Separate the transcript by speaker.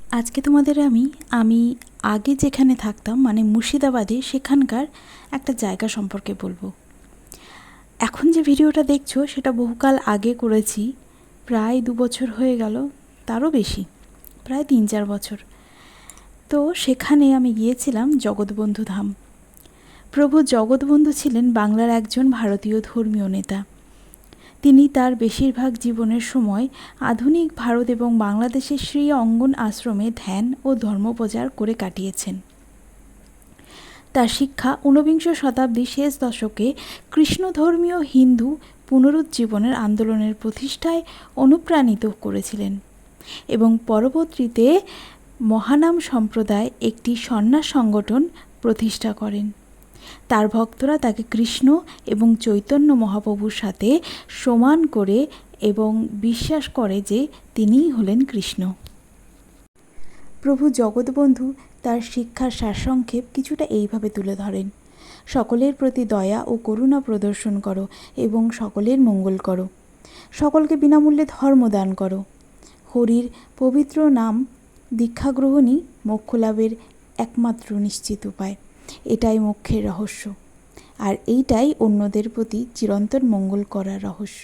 Speaker 1: আজকে তোমাদের আমি আগে যেখানে থাকতাম মানে মুর্শিদাবাদে সেখানকার একটা জায়গা সম্পর্কে বলবো। এখন যে ভিডিওটা দেখছো সেটা বহুকাল আগে করেছি, প্রায় 2 বছর হয়ে গেল, তারও বেশি, প্রায় 3-4 বছর। তো সেখানে আমি গিয়েছিলাম জগৎবন্ধু ধাম। প্রভু জগৎবন্ধু ছিলেন বাংলার একজন ভারতীয় ধর্মীয় নেতা। তিনি তার বেশিরভাগ জীবনের সময় আধুনিক ভারত এবং বাংলাদেশের শ্রী অঙ্গন আশ্রমে ধ্যান ও ধর্মপ্রচার করে কাটিয়েছেন। তার শিক্ষা ঊনবিংশ শতাব্দীর শেষ দশকে কৃষ্ণধর্মীয় হিন্দু পুনরুজ্জীবনের আন্দোলনের প্রতিষ্ঠায় অনুপ্রাণিত করেছিলেন এবং পরবর্তীতে মহানাম সম্প্রদায় একটি সন্ন্যাস সংগঠন প্রতিষ্ঠা করেন। তার ভক্তরা তাকে কৃষ্ণ এবং চৈতন্য মহাপ্রভুর সাথে সমান করে এবং বিশ্বাস করে যে তিনিই হলেন কৃষ্ণ। প্রভু জগৎবন্ধু তার শিক্ষার সারসংক্ষেপ কিছুটা এইভাবে তুলে ধরেন: সকলের প্রতি দয়া ও করুণা প্রদর্শন করো এবং সকলের মঙ্গল করো। সকলকে বিনামূল্যে ধর্ম দান করো। হরির পবিত্র নাম দীক্ষা গ্রহণই মোক্ষলাভের একমাত্র নিশ্চিত উপায়। এটাই মোক্ষের রহস্য, আর এইটাই অন্যদের প্রতি চিরন্তন মঙ্গল করার রহস্য।